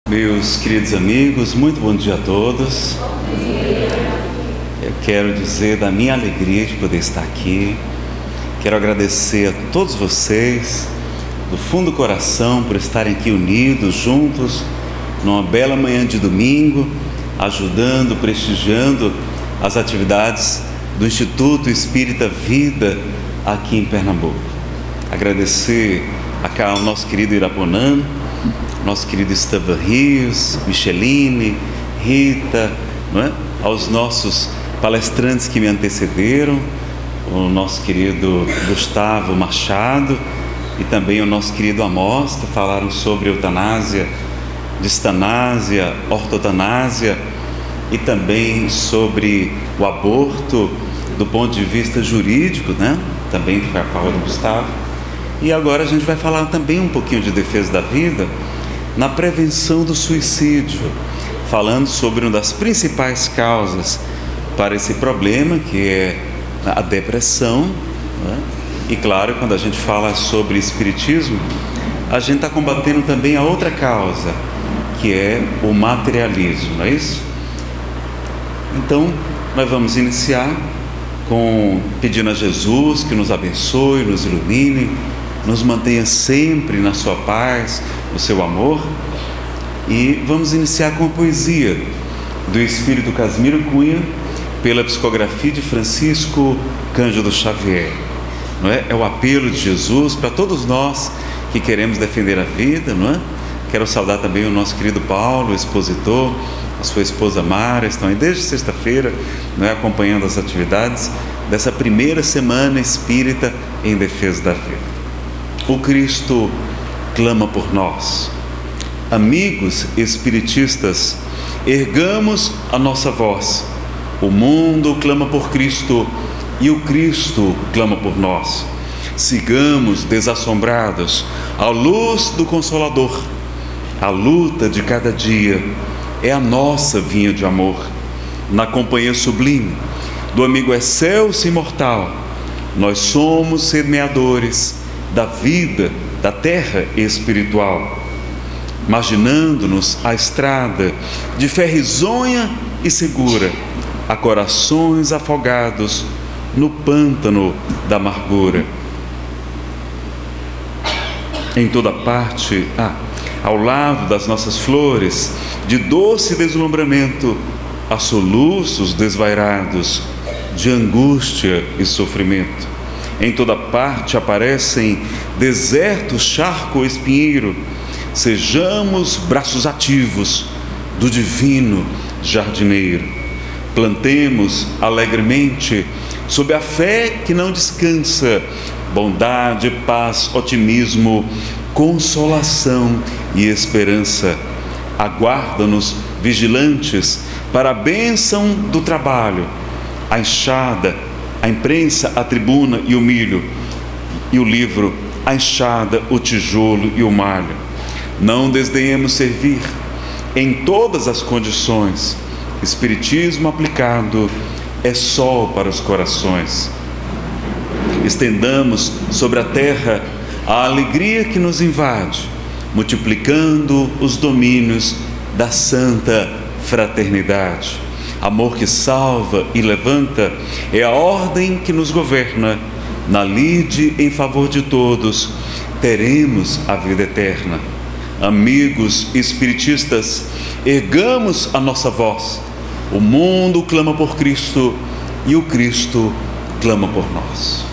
Meus queridos amigos, muito bom dia a todos. Eu quero dizer da minha alegria de poder estar aqui. Quero agradecer a todos vocês, do fundo do coração, por estarem aqui unidos, juntos, numa bela manhã de domingo, ajudando, prestigiando as atividades do Instituto Espírita Vida aqui em Pernambuco. Agradecer ao nosso querido Iraponã, nosso querido Estevam Rios, Micheline, Rita, não é? Aos nossos palestrantes que me antecederam, o nosso querido Gustavo Machado e também o nosso querido Amós, que falaram sobre eutanásia, distanásia, ortotanásia e também sobre o aborto do ponto de vista jurídico, né? Também foi a fala do Gustavo. E agora a gente vai falar também um pouquinho de defesa da vida na prevenção do suicídio, falando sobre uma das principais causas para esse problema, que é a depressão, né? E claro, quando a gente fala sobre espiritismo, a gente está combatendo também a outra causa, que é o materialismo, não é isso? Então, nós vamos iniciar pedindo a Jesus que nos abençoe, nos ilumine, nos mantenha sempre na sua paz, no seu amor. E vamos iniciar com a poesia do Espírito Casimiro Cunha, pela psicografia de Francisco Cândido Xavier. Não é? É o apelo de Jesus para todos nós que queremos defender a vida, não é? Quero saudar também o nosso querido Paulo, o expositor, a sua esposa Mara, estão aí desde sexta-feira, não é? Acompanhando as atividades dessa primeira semana espírita em defesa da vida. O Cristo clama por nós. Amigos espiritistas, ergamos a nossa voz. O mundo clama por Cristo e o Cristo clama por nós. Sigamos desassombrados à luz do Consolador. A luta de cada dia é a nossa vinha de amor. Na companhia sublime do amigo excelso e imortal, nós somos semeadores da vida, da terra espiritual, marginando-nos a estrada de fé risonha e segura, a corações afogados no pântano da amargura. Em toda parte, ao lado das nossas flores de doce deslumbramento, há soluços desvairados de angústia e sofrimento. Em toda parte aparecem deserto, charco, espinheiro. Sejamos braços ativos do divino jardineiro. Plantemos alegremente, sob a fé que não descansa, bondade, paz, otimismo, consolação e esperança. Aguarda-nos vigilantes para a bênção do trabalho, a enxada, a imprensa, a tribuna e o milho, e o livro, a enxada, o tijolo e o malho. Não desdenhemos servir em todas as condições. Espiritismo aplicado é sol para os corações. Estendamos sobre a terra a alegria que nos invade, multiplicando os domínios da santa fraternidade. Amor que salva e levanta é a ordem que nos governa. Na lide em favor de todos, teremos a vida eterna. Amigos espiritistas, ergamos a nossa voz. O mundo clama por Cristo e o Cristo clama por nós.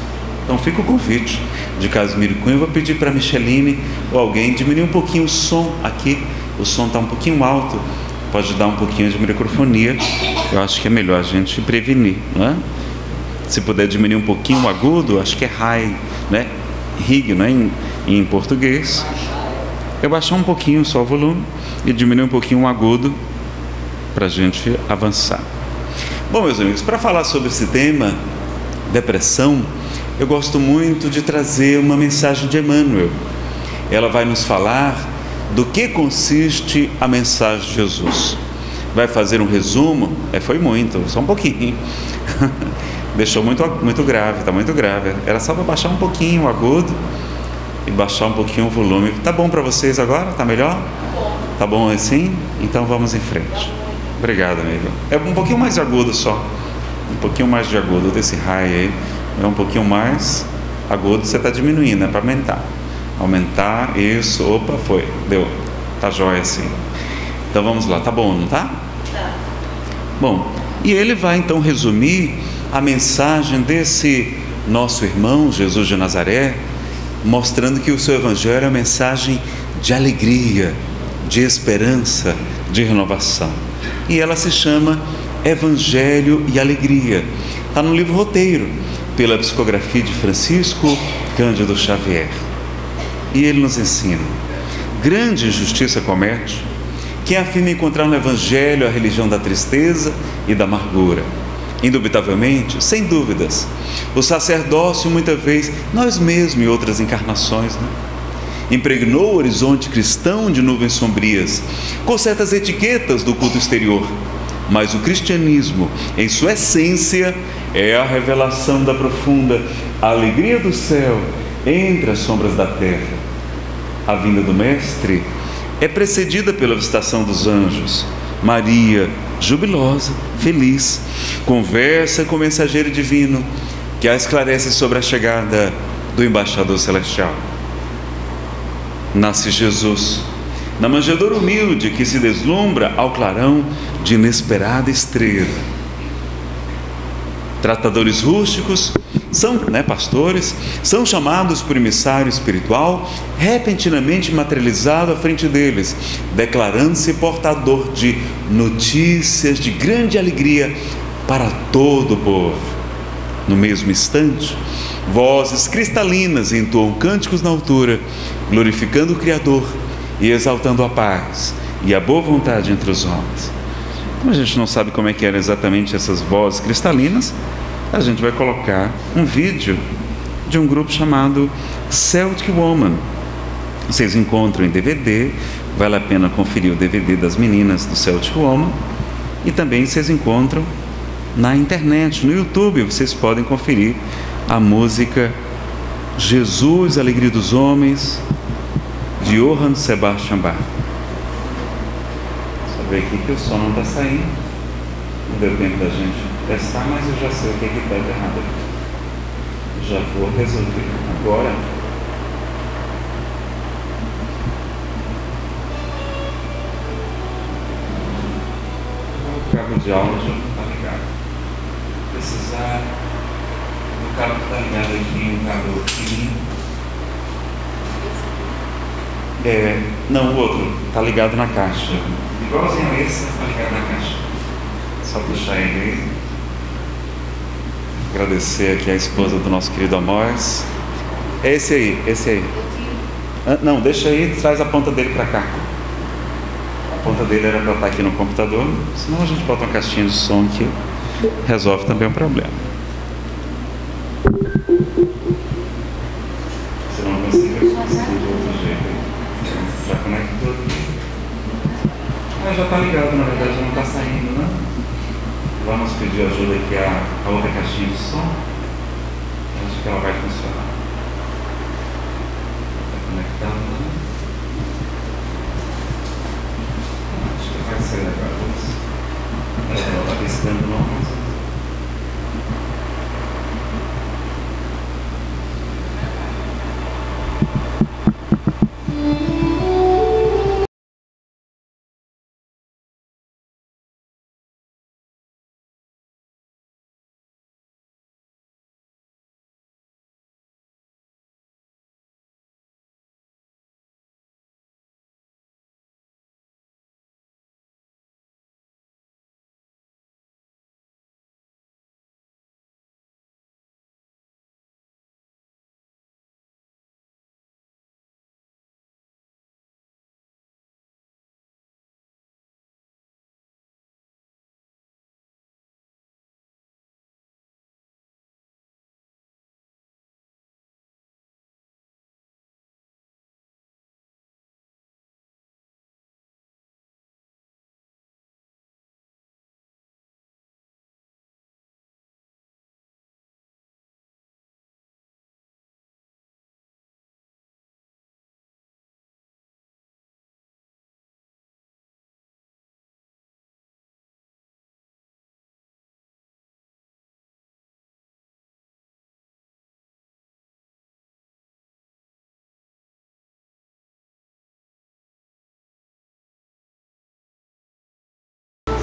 Então fica o convite de Casimiro Cunha. Eu vou pedir para a Micheline ou alguém diminuir um pouquinho o som aqui. O som está um pouquinho alto. Pode dar um pouquinho de microfonia. Eu acho que é melhor a gente prevenir, não é? Se puder diminuir um pouquinho o agudo, acho que é high, né? Rig, né? Em português. Eu baixar um pouquinho só o volume e diminuir um pouquinho o agudo para a gente avançar. Bom, meus amigos, para falar sobre esse tema, depressão, eu gosto muito de trazer uma mensagem de Emmanuel. Ela vai nos falar do que consiste a mensagem de Jesus. Vai fazer um resumo? Foi muito, só um pouquinho. Deixou muito grave, está muito grave. Era só para baixar um pouquinho o agudo e baixar um pouquinho o volume. Tá bom para vocês agora? Tá melhor? Tá bom assim? Então vamos em frente. Obrigado, amigo. É um pouquinho mais agudo só. Um pouquinho mais de agudo desse high aí. É um pouquinho mais agudo, você está diminuindo, é para aumentar. Aumentar, isso, opa, foi, deu. Tá jóia assim. Então vamos lá, tá bom, não tá? Tá. Bom, e ele vai então resumir a mensagem desse nosso irmão, Jesus de Nazaré, mostrando que o seu evangelho é uma mensagem de alegria, de esperança, de renovação. E ela se chama Evangelho e Alegria. Está no livro Roteiro, pela psicografia de Francisco Cândido Xavier. E ele nos ensina: grande injustiça comete quem afirma encontrar no Evangelho a religião da tristeza e da amargura. Indubitavelmente, sem dúvidas, o sacerdócio muitas vezes, nós mesmos em outras encarnações, né? Impregnou o horizonte cristão de nuvens sombrias, com certas etiquetas do culto exterior. Mas o cristianismo, em sua essência, é a revelação da profunda alegria do céu entre as sombras da terra. A vinda do Mestre é precedida pela visitação dos anjos. Maria, jubilosa, feliz, conversa com o mensageiro divino, que a esclarece sobre a chegada do embaixador celestial. Nasce Jesus, na manjedoura humilde que se deslumbra ao clarão de inesperada estrela. Tratadores rústicos são, pastores, são chamados por emissário espiritual, repentinamente materializado à frente deles, declarando-se portador de notícias de grande alegria para todo o povo. No mesmo instante, vozes cristalinas entoam cânticos na altura, glorificando o Criador e exaltando a paz e a boa vontade entre os homens. Como a gente não sabe como é que eram exatamente essas vozes cristalinas, a gente vai colocar um vídeo de um grupo chamado Celtic Woman. Vocês encontram em DVD, vale a pena conferir o DVD das meninas do Celtic Woman, e também vocês encontram na internet, no YouTube, vocês podem conferir a música Jesus, Alegria dos Homens, de Johann Sebastian Bach. Só ver aqui que o som não está saindo, não deu tempo da gente testar, mas eu já sei o que está de errado. Já vou resolver agora. O cabo de áudio está ligado. Precisar do cabo que está ligado aqui, um cabo fininho. Não, o outro está ligado na caixa. Igualzinho a esse, está ligado na caixa. Só puxar ele aí. Agradecer aqui a esposa do nosso querido Amós. É esse aí. Não, deixa aí, traz a ponta dele para cá. A ponta dele era para estar aqui no computador, senão a gente bota uma caixinha de som que resolve também o problema. Se não conseguir, eu consigo de outro jeito. Já conectou aqui. Já está ligado, na verdade não está saindo, né? Vamos pedir ajuda aqui a outra caixinha de som. Acho que ela vai funcionar. Está conectando, né? Acho que vai sair agora. Ela está piscando, não.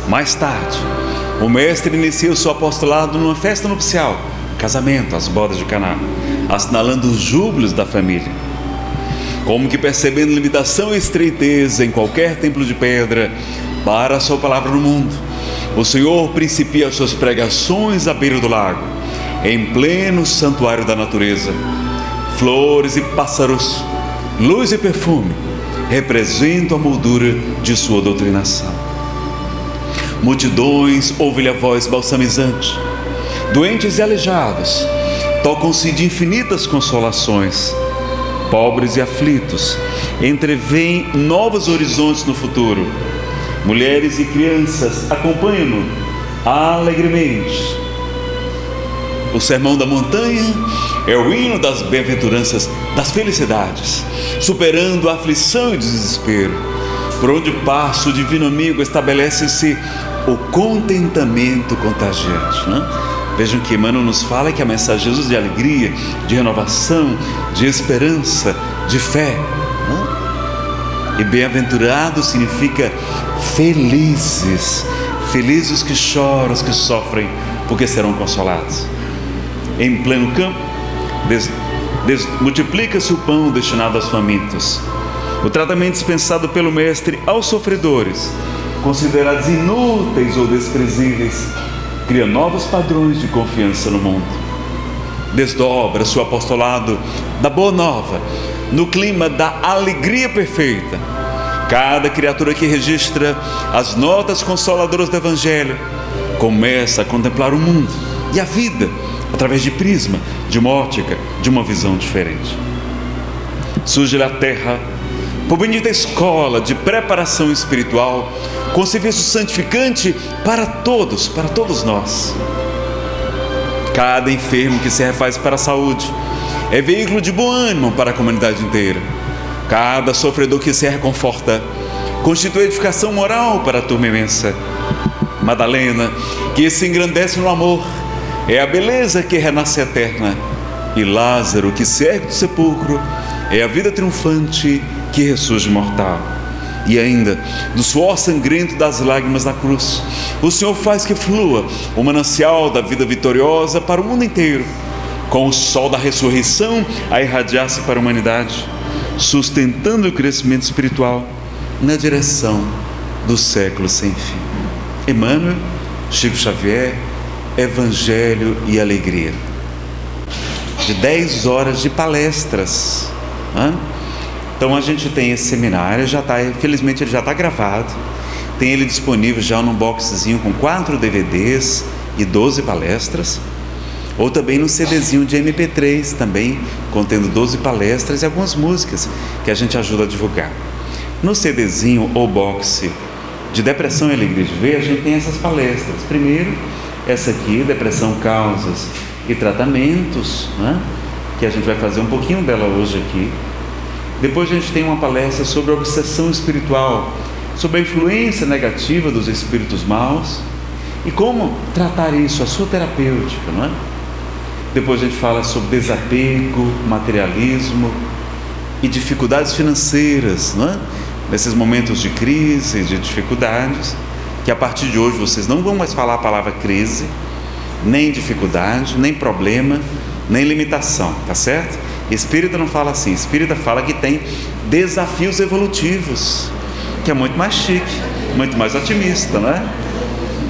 Mais tarde, o mestre inicia o seu apostolado numa festa nupcial, casamento, as bodas de Caná, assinalando os júbilos da família. Como que percebendo limitação e estreiteza em qualquer templo de pedra para a sua palavra no mundo, o Senhor principia as suas pregações à beira do lago, em pleno santuário da natureza. Flores e pássaros, luz e perfume representam a moldura de sua doutrinação. Multidões ouvem a voz balsamizante. Doentes e aleijados tocam-se de infinitas consolações. Pobres e aflitos entreveem novos horizontes no futuro. Mulheres e crianças acompanham-no alegremente. O sermão da montanha é o hino das bem-aventuranças, das felicidades, superando a aflição e o desespero. Por onde passa o divino amigo, estabelece-se o contentamento contagiante, né? Vejam que Emmanuel nos fala que a mensagem de Jesus de alegria, de renovação, de esperança, de fé, né? E bem-aventurado significa felizes, felizes os que choram, os que sofrem, porque serão consolados. Em pleno campo, multiplica-se o pão destinado aos famintos. O tratamento dispensado pelo Mestre aos sofredores, considerados inúteis ou desprezíveis, cria novos padrões de confiança no mundo. Desdobra seu apostolado da Boa Nova no clima da alegria perfeita. Cada criatura que registra as notas consoladoras do Evangelho começa a contemplar o mundo e a vida através de prisma, de uma ótica, de uma visão diferente. Surge da terra por bendita escola de preparação espiritual, com serviço santificante para todos nós. Cada enfermo que se refaz para a saúde é veículo de bom ânimo para a comunidade inteira. Cada sofredor que se reconforta constitui edificação moral para a turma imensa. Madalena, que se engrandece no amor, é a beleza que renasce eterna. E Lázaro, que se ergue do sepulcro, é a vida triunfante que ressurge mortal. E ainda, do suor sangrento das lágrimas da cruz, o Senhor faz que flua o manancial da vida vitoriosa para o mundo inteiro, com o sol da ressurreição a irradiar-se para a humanidade, sustentando o crescimento espiritual na direção do século sem fim. Emmanuel, Chico Xavier, Evangelho e Alegria. De 10 horas de palestras, né? Então a gente tem esse seminário, felizmente ele já está gravado, tem ele disponível já num boxzinho com 4 DVDs e 12 palestras, ou também no CDzinho de MP3 também, contendo 12 palestras e algumas músicas que a gente ajuda a divulgar. No CDzinho ou box de Depressão e Alegria de Ver, a gente tem essas palestras. Primeiro, essa aqui, Depressão, Causas e Tratamentos, né? Que a gente vai fazer um pouquinho dela hoje aqui. Depois a gente tem uma palestra sobre a obsessão espiritual, sobre a influência negativa dos espíritos maus e como tratar isso, a sua terapêutica, não é? Depois a gente fala sobre desapego, materialismo e dificuldades financeiras, não é? Nesses momentos de crise, de dificuldades, que a partir de hoje vocês não vão mais falar a palavra crise, nem dificuldade, nem problema, nem limitação, tá certo? Espírita não fala assim, espírita fala que tem desafios evolutivos, que é muito mais chique, muito mais otimista, não é?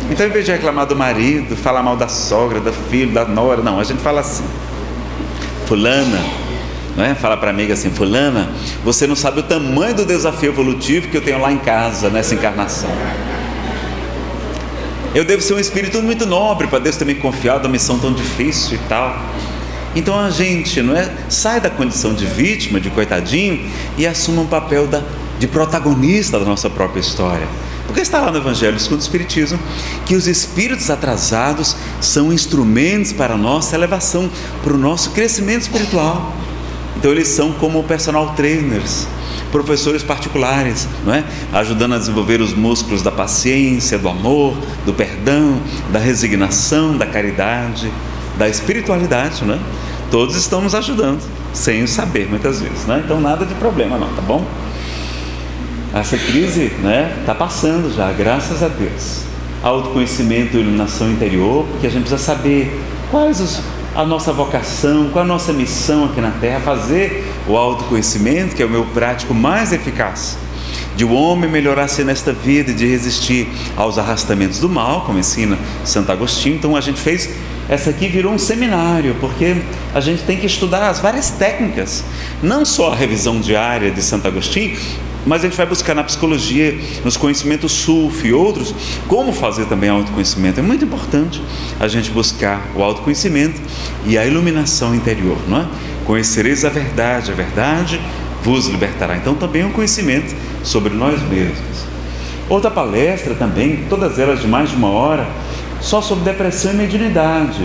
Então, em vez de reclamar do marido, falar mal da sogra, do filho, da nora, não, a gente fala assim: fulana, não é? Fala para a amiga assim: fulana, você não sabe o tamanho do desafio evolutivo que eu tenho lá em casa, nessa encarnação. Eu devo ser um espírito muito nobre para Deus ter me confiado uma missão tão difícil e tal. Então a gente, não é, sai da condição de vítima, de coitadinho, e assume um papel de protagonista da nossa própria história. Porque está lá no Evangelho segundo o Espiritismo que os espíritos atrasados são instrumentos para a nossa elevação, para o nosso crescimento espiritual. Então eles são como personal trainers, professores particulares, não é? Ajudando a desenvolver os músculos da paciência, do amor, do perdão, da resignação, da caridade, da espiritualidade, né? Todos estão nos ajudando, sem o saber muitas vezes, né? Então nada de problema não, tá bom? Essa crise, né, está passando já, graças a Deus. autoconhecimento e iluminação interior, porque a gente precisa saber a nossa vocação, qual a nossa missão aqui na Terra, fazer o autoconhecimento, que é o meu prático mais eficaz, de o homem melhorar-se nesta vida e de resistir aos arrastamentos do mal, como ensina Santo Agostinho. Então a gente fez, essa aqui virou um seminário, porque a gente tem que estudar as várias técnicas, não só a revisão diária de Santo Agostinho, mas a gente vai buscar na psicologia, nos conhecimentos Sufi e outros, como fazer também autoconhecimento. É muito importante a gente buscar o autoconhecimento e a iluminação interior, não é? Conhecereis a verdade vos libertará. Então também um conhecimento sobre nós mesmos. Outra palestra também, todas elas de mais de 1 hora, só sobre depressão e mediunidade,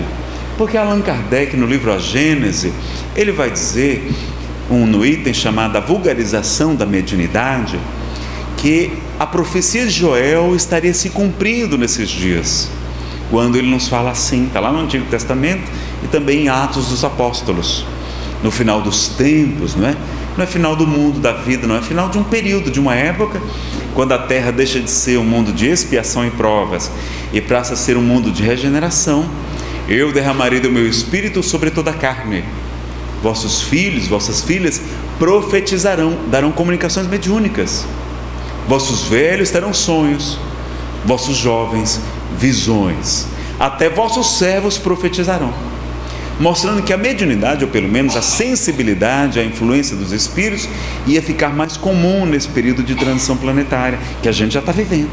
porque Allan Kardec, no livro A Gênese, ele vai dizer, no item chamado A Vulgarização da Mediunidade, que a profecia de Joel estaria se cumprindo nesses dias, quando ele nos fala assim, está lá no Antigo Testamento e também em Atos dos Apóstolos, no final dos tempos, não é final do mundo, da vida, não é final de um período, de uma época, quando a terra deixa de ser um mundo de expiação e provas e passa a ser um mundo de regeneração. Eu derramarei do meu espírito sobre toda a carne, vossos filhos, vossas filhas profetizarão, darão comunicações mediúnicas, vossos velhos terão sonhos, vossos jovens visões, até vossos servos profetizarão, mostrando que a mediunidade, ou pelo menos a sensibilidade, a influência dos espíritos, ia ficar mais comum nesse período de transição planetária, que a gente já está vivendo.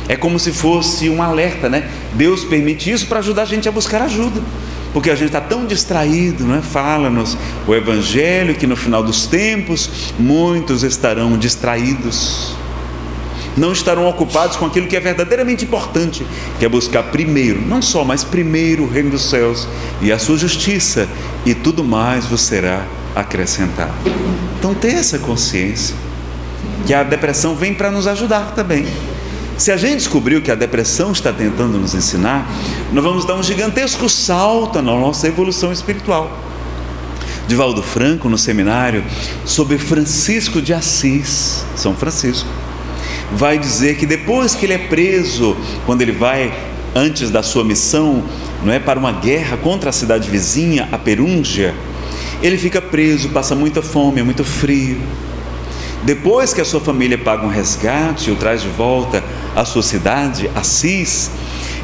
É como se fosse um alerta, né? Deus permite isso para ajudar a gente a buscar ajuda, porque a gente está tão distraído, não é? Fala-nos o Evangelho que no final dos tempos muitos estarão distraídos, não estarão ocupados com aquilo que é verdadeiramente importante, que é buscar primeiro, não só, mas primeiro o reino dos céus e a sua justiça, e tudo mais vos será acrescentado. Então ter essa consciência que a depressão vem para nos ajudar também. Se a gente descobriu que a depressão está tentando nos ensinar, nós vamos dar um gigantesco salto na nossa evolução espiritual. Divaldo Franco, no seminário sobre Francisco de Assis, São Francisco, vai dizer que depois que ele é preso, quando ele vai, antes da sua missão, não é, para uma guerra contra a cidade vizinha, a Perúngia, ele fica preso, passa muita fome, muito frio. Depois que a sua família paga um resgate e o traz de volta à sua cidade, Assis,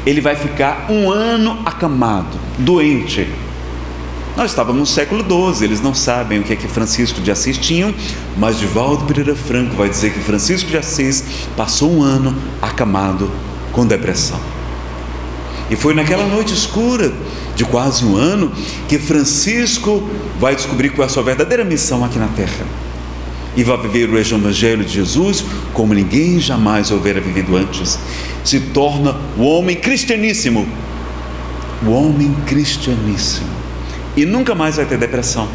ele vai ficar 1 ano acamado, doente. Nós estávamos no século XII, eles não sabem o que é que Francisco de Assis tinha, mas Divaldo Pereira Franco vai dizer que Francisco de Assis passou 1 ano acamado com depressão. E foi naquela noite escura de quase 1 ano que Francisco vai descobrir qual é a sua verdadeira missão aqui na Terra, e vai viver o Evangelho de Jesus como ninguém jamais houvera vivido antes. Se torna o homem cristianíssimo, e nunca mais vai ter depressão.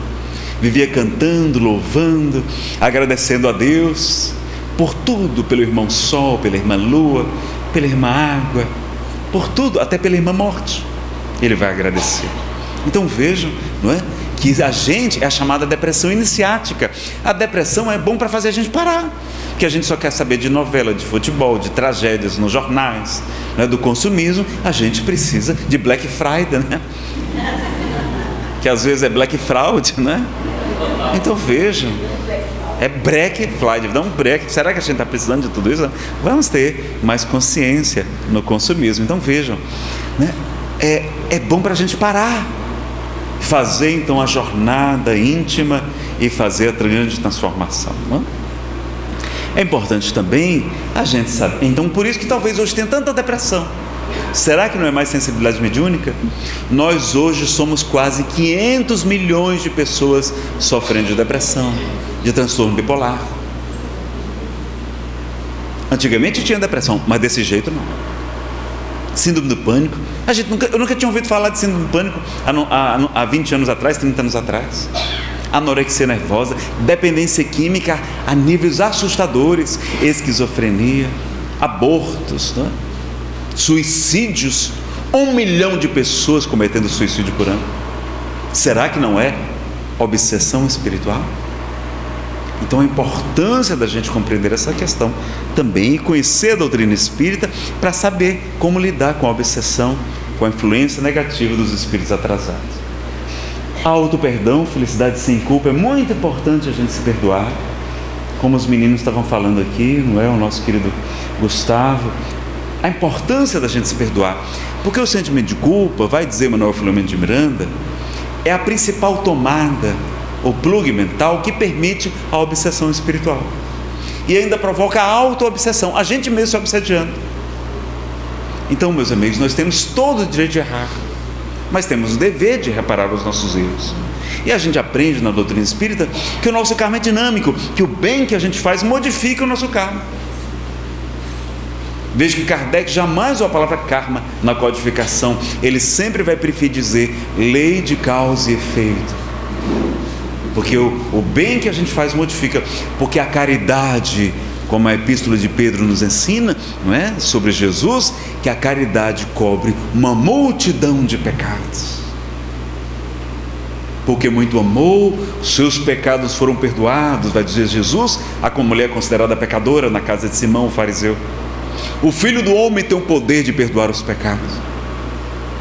Vivia cantando, louvando, agradecendo a Deus por tudo, pelo irmão Sol, pela irmã Lua, pela irmã Água, por tudo, até pela irmã Morte. Ele vai agradecer. Então vejam, não é? Que a gente é a chamada depressão iniciática. A depressão é bom para fazer a gente parar, porque a gente só quer saber de novela, de futebol, de tragédias nos jornais, né, do consumismo. A gente precisa de Black Friday, né? Que às vezes é Black Fraud, né? Então vejam, é Black Friday, dá um break. Será que a gente está precisando de tudo isso? Vamos ter mais consciência no consumismo. Então vejam, né? É bom para a gente parar, fazer então a jornada íntima e fazer a grande transformação, não é? É importante também a gente saber. Então por isso que talvez hoje tenha tanta depressão. Será que não é mais sensibilidade mediúnica? Nós hoje somos quase 500 milhões de pessoas sofrendo de depressão, de transtorno bipolar. Antigamente tinha depressão, mas desse jeito não. Síndrome do pânico, eu nunca tinha ouvido falar de síndrome do pânico há 20 anos atrás, 30 anos atrás. Anorexia nervosa, dependência química a níveis assustadores, esquizofrenia, abortos, né? Suicídios, 1 milhão de pessoas cometendo suicídio por ano. Será que não é obsessão espiritual? Então a importância da gente compreender essa questão também e conhecer a doutrina espírita para saber como lidar com a obsessão, com a influência negativa dos espíritos atrasados. Auto-perdão, felicidade sem culpa, é muito importante a gente se perdoar, como os meninos estavam falando aqui, não é? O nosso querido Gustavo, a importância da gente se perdoar, porque o sentimento de culpa, vai dizer Manuel Filomeno de Miranda, é a principal tomada, o plug mental que permite a obsessão espiritual, e ainda provoca a auto-obsessão, a gente mesmo se obsediando. Então, meus amigos, nós temos todo o direito de errar, mas temos o dever de reparar os nossos erros. E a gente aprende na doutrina espírita que o nosso karma é dinâmico, que o bem que a gente faz modifica o nosso karma. Veja que Kardec jamais usou a palavra karma na codificação, ele sempre vai preferir dizer lei de causa e efeito, porque o bem que a gente faz modifica, porque a caridade, como a epístola de Pedro nos ensina, não é? Sobre Jesus, que a caridade cobre uma multidão de pecados. Porque muito amou, seus pecados foram perdoados, vai dizer Jesus, a mulher considerada pecadora na casa de Simão, o fariseu. O Filho do Homem tem o poder de perdoar os pecados.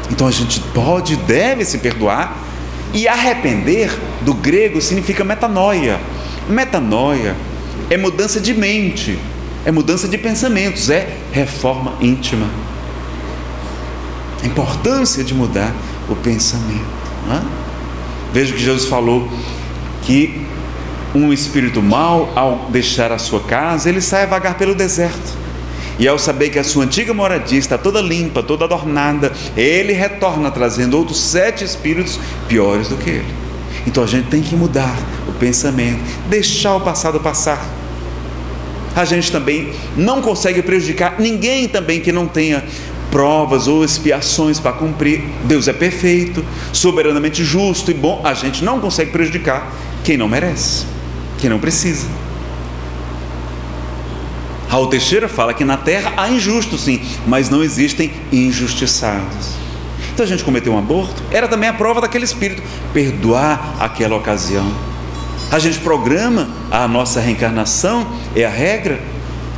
Então a gente pode e deve se perdoar. E arrepender, do grego, significa metanoia. Metanoia é mudança de mente, é mudança de pensamentos, é reforma íntima. A importância de mudar o pensamento, não é? Veja que Jesus falou que um espírito mau, ao deixar a sua casa, ele sai a vagar pelo deserto, e ao saber que a sua antiga moradia está toda limpa, toda adornada, ele retorna trazendo outros 7 espíritos piores do que ele. Então a gente tem que mudar o pensamento, deixar o passado passar. A gente também não consegue prejudicar ninguém também que não tenha provas ou expiações para cumprir. Deus é perfeito, soberanamente justo e bom. A gente não consegue prejudicar quem não merece, quem não precisa. Raul Teixeira fala que na terra há injustos sim, mas não existem injustiçados. Então a gente cometeu um aborto, era também a prova daquele espírito, perdoar aquela ocasião. A gente programa a nossa reencarnação, é a regra,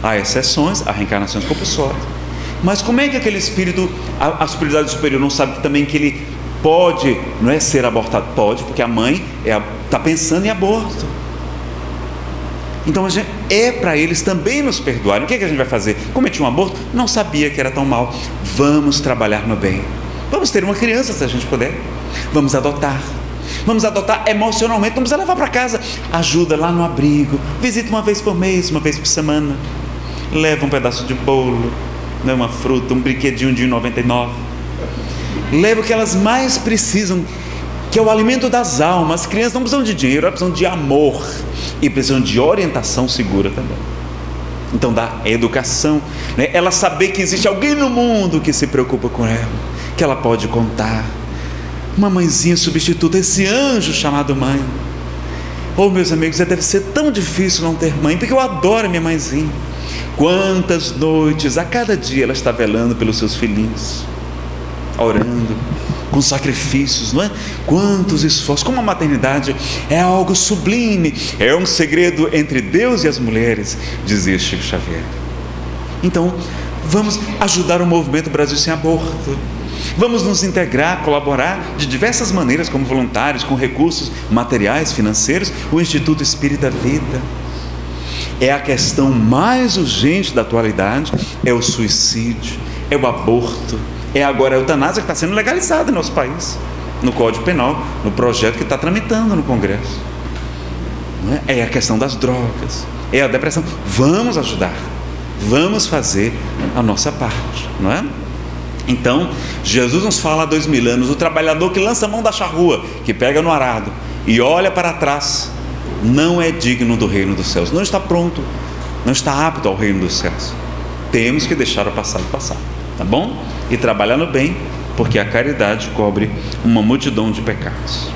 há exceções, há reencarnações compulsórias. Mas como é que aquele espírito, a espiritualidade superior não sabe também que ele pode, não é, ser abortado? Pode, porque a mãe está pensando em aborto. Então é para eles também nos perdoarem. O que é que a gente vai fazer? Cometi um aborto? Não sabia que era tão mal. Vamos trabalhar no bem. Vamos ter uma criança se a gente puder. Vamos adotar. Vamos adotar emocionalmente. Vamos levar para casa. Ajuda lá no abrigo. Visita uma vez por mês, uma vez por semana. Leva um pedaço de bolo, uma fruta, um brinquedinho de R$1,99. Leva o que elas mais precisam, que é o alimento das almas. As crianças não precisam de dinheiro, elas precisam de amor e precisam de orientação segura também. Então dá educação, né? Ela saber que existe alguém no mundo que se preocupa com ela, que ela pode contar. Uma mãezinha substituta, esse anjo chamado mãe. Oh, meus amigos, deve ser tão difícil não ter mãe, porque eu adoro minha mãezinha. Quantas noites, a cada dia ela está velando pelos seus filhinhos, orando, com sacrifícios, não é? Quantos esforços, como a maternidade é algo sublime, é um segredo entre Deus e as mulheres, dizia Chico Xavier. Então, vamos ajudar o movimento Brasil Sem Aborto, vamos nos integrar, colaborar de diversas maneiras, como voluntários, com recursos materiais, financeiros, o Instituto Espírita Vida. É a questão mais urgente da atualidade, é o suicídio, é o aborto, é agora a eutanásia que está sendo legalizada no nosso país, no Código Penal, no projeto que está tramitando no Congresso. É a questão das drogas, é a depressão. Vamos ajudar, vamos fazer a nossa parte, não é? Então, Jesus nos fala há 2000 anos, o trabalhador que lança a mão da charrua, que pega no arado e olha para trás, não é digno do reino dos céus, não está pronto, não está apto ao reino dos céus. Temos que deixar o passado passar, tá bom? E trabalhar no bem, porque a caridade cobre uma multidão de pecados.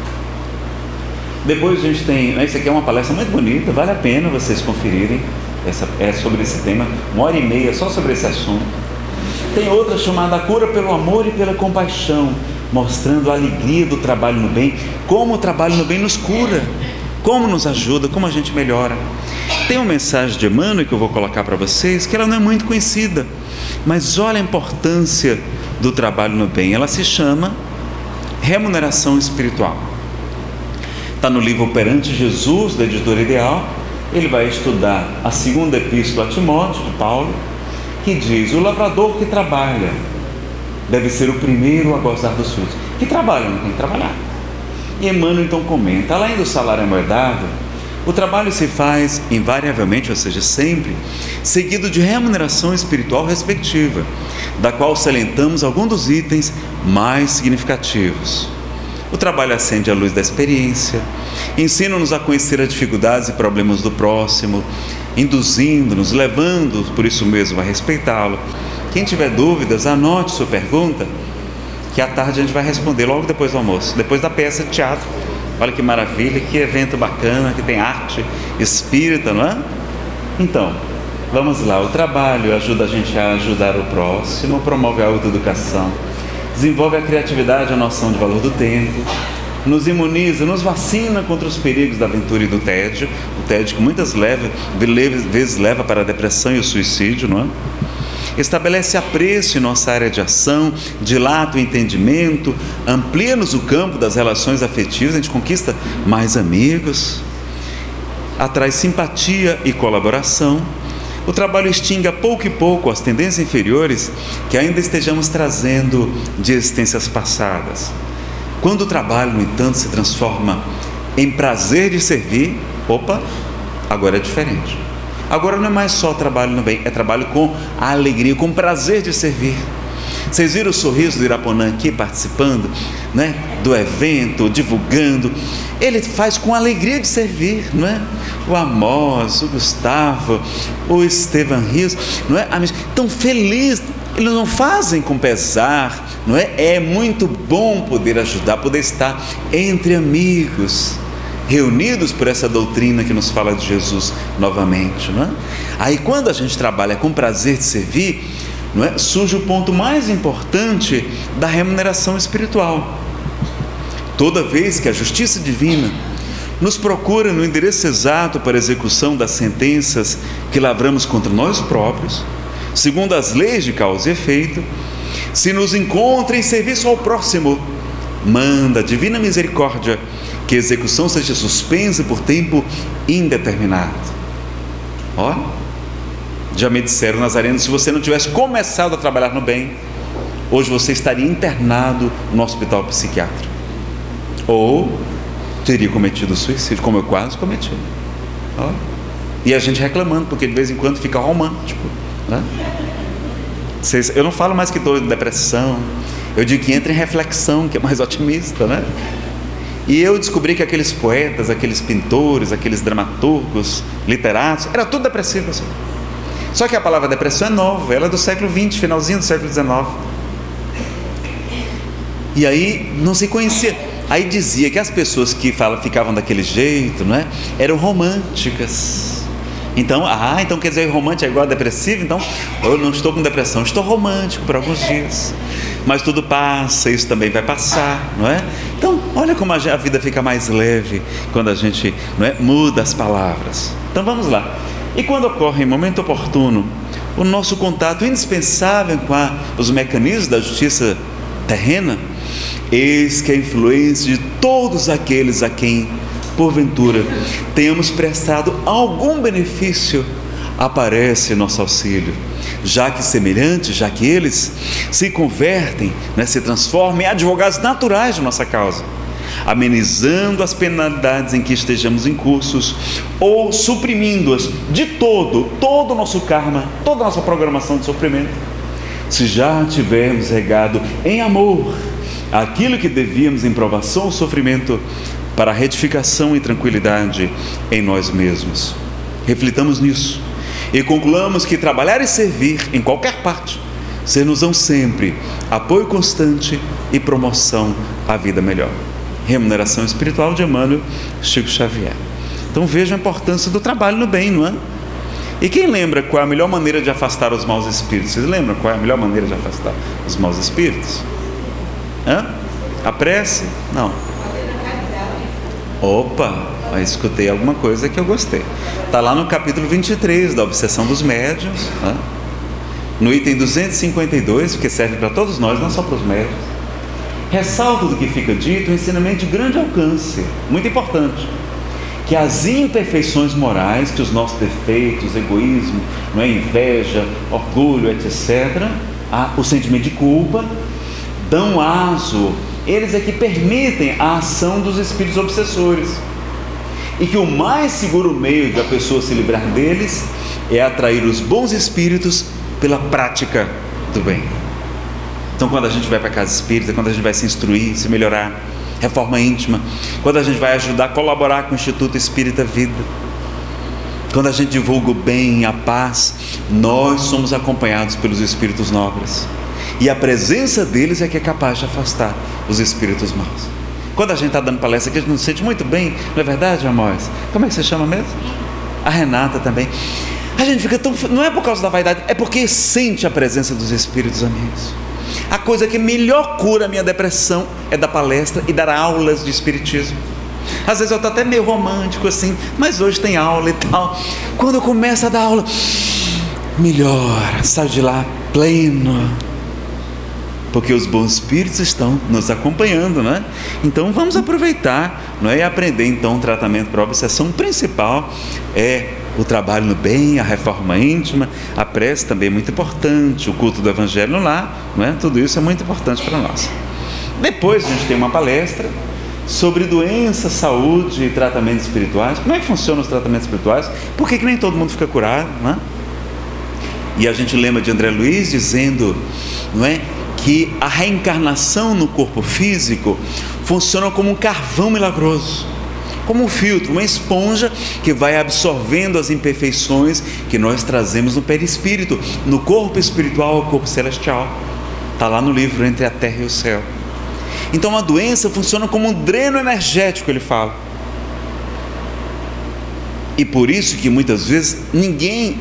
Depois a gente tem, essa aqui é uma palestra muito bonita, vale a pena vocês conferirem, essa é sobre esse tema, 1h30 só sobre esse assunto. Tem outra chamada A Cura pelo Amor e pela Compaixão, mostrando a alegria do trabalho no bem, como o trabalho no bem nos cura. como nos ajuda, como a gente melhora. Tem uma mensagem de Emmanuel que eu vou colocar para vocês, que ela não é muito conhecida, mas olha a importância do trabalho no bem. Ela se chama Remuneração Espiritual. Está no livro Perante Jesus, da editora Ideal. Ele vai estudar a segunda epístola a Timóteo, de Paulo, que diz: o lavrador que trabalha deve ser o primeiro a gozar dos frutos. Que trabalha, não tem que trabalhar. E Emmanuel então comenta: além do salário amoedado, o trabalho se faz invariavelmente, ou seja, sempre, seguido de remuneração espiritual respectiva, da qual salientamos alguns dos itens mais significativos. O trabalho acende a luz da experiência, ensina-nos a conhecer as dificuldades e problemas do próximo, induzindo-nos, levando por isso mesmo a respeitá-lo. Quem tiver dúvidas, anote sua pergunta, que à tarde a gente vai responder logo depois do almoço, depois da peça de teatro. Olha que maravilha, que evento bacana, que tem arte espírita, não é? Então, vamos lá. O trabalho ajuda a gente a ajudar o próximo, promove a autoeducação, desenvolve a criatividade, a noção de valor do tempo, nos imuniza, nos vacina contra os perigos da aventura e do tédio, o tédio que muitas vezes leva para a depressão e o suicídio, não é? Estabelece apreço em nossa área de ação, dilata o entendimento, amplia-nos o campo das relações afetivas, a gente conquista mais amigos, atrai simpatia e colaboração. O trabalho extingue a pouco e pouco as tendências inferiores que ainda estejamos trazendo de existências passadas. Quando o trabalho, no entanto, se transforma em prazer de servir, agora é diferente. Agora não é mais só trabalho no bem, é trabalho com a alegria, com prazer de servir. Vocês viram o sorriso do Iraponã aqui participando, né, do evento, divulgando? Ele faz com alegria de servir, não é? O Amós, o Gustavo, o Estevan Rios, não é? Tão feliz, eles não fazem com pesar, não é? É muito bom poder ajudar, poder estar entre amigos, reunidos por essa doutrina que nos fala de Jesus novamente, não é? Aí quando a gente trabalha com prazer de servir, não é? Surge o ponto mais importante da remuneração espiritual. Toda vez que a justiça divina nos procura no endereço exato para a execução das sentenças que lavramos contra nós próprios, segundo as leis de causa e efeito, se nos encontra em serviço ao próximo, manda a divina misericórdia que a execução seja suspensa por tempo indeterminado. Já me disseram, Nazareno, se você não tivesse começado a trabalhar no bem, hoje você estaria internado no hospital psiquiátrico, ou teria cometido suicídio, como eu quase cometi. E a gente reclamando, porque de vez em quando fica romântico, né? Eu não falo mais que estou em depressão, eu digo que entra em reflexão, que é mais otimista, né? E eu descobri que aqueles poetas, aqueles pintores, aqueles dramaturgos, literatos, era tudo depressivo assim. Só que a palavra depressão é nova, ela é do século XX, finalzinho do século XIX. E aí não se conhecia. Aí dizia que as pessoas que ficavam daquele jeito, não é? Eram românticas. Então quer dizer romântico é igual a depressivo? Então eu não estou com depressão, estou romântico por alguns dias. Mas tudo passa, isso também vai passar, não é? Então olha como a vida fica mais leve quando a gente, não é, muda as palavras. Então vamos lá. E quando ocorre em momento oportuno o nosso contato indispensável com os mecanismos da justiça terrena, eis que a influência de todos aqueles a quem, porventura, tenhamos prestado algum benefício, aparece nosso auxílio, já que eles se convertem, né, se transformam em advogados naturais de nossa causa, amenizando as penalidades em que estejamos incursos ou suprimindo-as de todo o nosso karma, toda a nossa programação de sofrimento, se já tivermos regado em amor aquilo que devíamos em provação ou sofrimento para retificação e tranquilidade em nós mesmos. Reflitamos nisso e concluamos que trabalhar e servir em qualquer parte ser-nos-ão sempre apoio constante e promoção à vida melhor. Remuneração espiritual de Emmanuel Chico Xavier. Então vejam a importância do trabalho no bem, não é? E quem lembra qual é a melhor maneira de afastar os maus espíritos? Vocês lembram qual é a melhor maneira de afastar os maus espíritos? A prece? Não. mas escutei alguma coisa que eu gostei. Está lá no capítulo 23 da Obsessão dos Médiuns, né? No item 252, que serve para todos nós, não só para os médiuns. Ressalto do que fica dito um ensinamento de grande alcance, muito importante, que as imperfeições morais, que os nossos defeitos, egoísmo, não é, inveja, orgulho, etc., o sentimento de culpa, dão aso, eles é que permitem a ação dos espíritos obsessores, e que o mais seguro meio da pessoa se livrar deles é atrair os bons espíritos pela prática do bem. Então, quando a gente vai para a casa espírita, quando a gente vai se instruir, se melhorar, reforma íntima, quando a gente vai ajudar a colaborar com o Instituto Espírita Vida, quando a gente divulga o bem, a paz, nós somos acompanhados pelos espíritos nobres, e a presença deles é que é capaz de afastar os espíritos maus. Quando a gente está dando palestra aqui, a gente não se sente muito bem, não é verdade, amores? Como é que você chama mesmo? A Renata também. A gente fica tão... Não é por causa da vaidade, é porque sente a presença dos espíritos amigos. A coisa que melhor cura a minha depressão é dar palestra e dar aulas de espiritismo. Às vezes eu estou até meio romântico assim, mas hoje tem aula e tal. Quando eu começo a dar aula, melhor, saio de lá pleno, porque os bons espíritos estão nos acompanhando, né? Então vamos aproveitar, não é? E aprender então o tratamento para a obsessão principal é o trabalho no bem, a reforma íntima, a prece também é muito importante, o culto do evangelho no lar, não é? Tudo isso é muito importante para nós. Depois a gente tem uma palestra sobre doença, saúde e tratamentos espirituais. Como é que funcionam os tratamentos espirituais? Por que nem todo mundo fica curado, não é? E a gente lembra de André Luiz dizendo, não é, que a reencarnação no corpo físico funciona como um carvão milagroso, como um filtro, uma esponja que vai absorvendo as imperfeições que nós trazemos no perispírito, no corpo espiritual ao corpo celestial. Está lá no livro Entre a Terra e o Céu. Então a doença funciona como um dreno energético, ele fala. E por isso que muitas vezes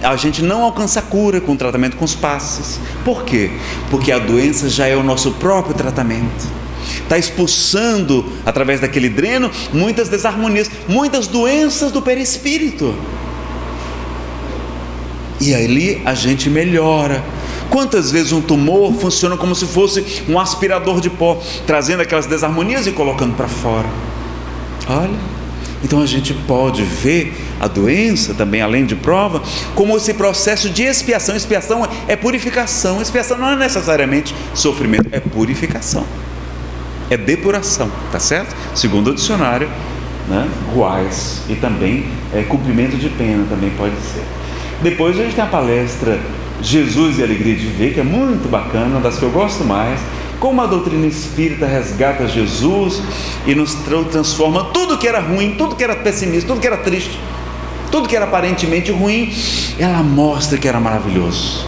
a gente não alcança a cura com o tratamento com os passes. Por quê? Porque a doença já é o nosso próprio tratamento. Está expulsando, através daquele dreno, muitas desarmonias, muitas doenças do perispírito. E ali a gente melhora. Quantas vezes um tumor funciona como se fosse um aspirador de pó, trazendo aquelas desarmonias e colocando para fora. Olha, então a gente pode ver a doença também, além de prova, como esse processo de expiação. Expiação é purificação. Expiação não é necessariamente sofrimento, é purificação, é depuração, tá certo? Segundo o dicionário, né? Ruais, e também cumprimento de pena também pode ser. Depois a gente tem a palestra Jesus e a Alegria de Viver, que é muito bacana, uma das que eu gosto mais. Como a doutrina espírita resgata Jesus e nos transforma tudo que era ruim, tudo que era pessimista, tudo que era triste, tudo que era aparentemente ruim, ela mostra que era maravilhoso.